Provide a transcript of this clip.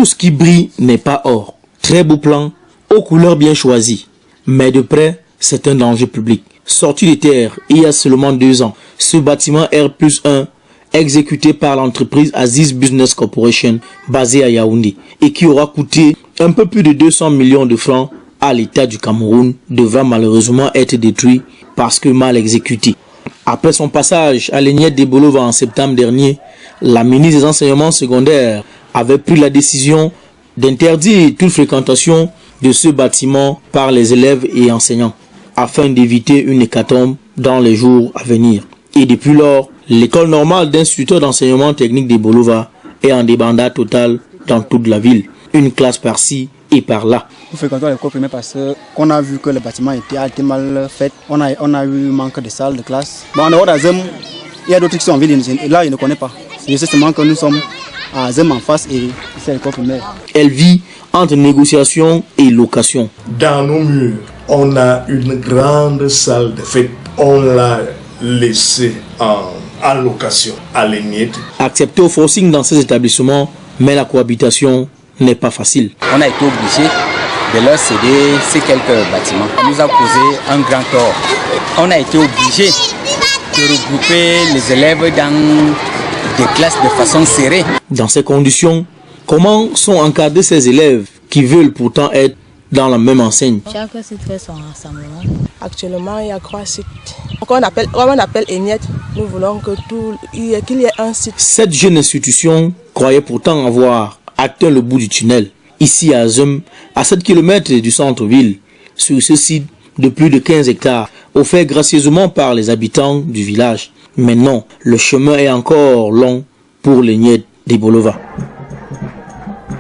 Tout ce qui brille n'est pas or. Très beau plan, aux couleurs bien choisies. Mais de près, c'est un danger public. Sorti de terre il y a seulement 2 ans, ce bâtiment R+1, exécuté par l'entreprise Aziz Business Corporation, basée à Yaoundé, et qui aura coûté un peu plus de 200 millions de francs à l'État du Cameroun, devra malheureusement être détruit parce que mal exécuté. Après son passage à l'Éniette de Bolova en septembre dernier, la ministre des Enseignements secondaires avait pris la décision d'interdire toute fréquentation de ce bâtiment par les élèves et enseignants, afin d'éviter une hécatombe dans les jours à venir. Et depuis lors, l'école normale d'instituteurs d'enseignement technique de Bolova est en débandade totale dans toute la ville. Une classe par-ci et par-là. Nous fréquentons l'école primaire parce qu'on a vu que le bâtiment était mal fait. On a eu manque de salles de classe. Bon, en dehors d'Azem, il y a d'autres qui sont en ville et là, ils ne connaissent pas. C'est justement que nous sommes à Azem en face et c'est l'école primaire. Elle vit entre négociation et location. Dans nos murs, on a une grande salle de fête. On l'a laissée en location à l'Éniette. Accepter au forcing dans ces établissements, mais la cohabitation n'est pas facile. On a été obligé de leur céder ces quelques bâtiments. Ça nous a causé un grand tort. On a été obligé de regrouper les élèves dans des classes de façon serrée. Dans ces conditions, comment sont encadrés ces élèves qui veulent pourtant être dans la même enseigne? Chaque site fait son rassemblement. Actuellement, il y a 3 sites. On appelle Éniette. Nous voulons qu'il y ait un site. Cette jeune institution croyait pourtant avoir atteint le bout du tunnel. Ici à Azem, à 7 km du centre-ville, sur ce site de plus de 15 hectares, offert gracieusement par les habitants du village. Mais non, le chemin est encore long pour l'Éniette de Bolova.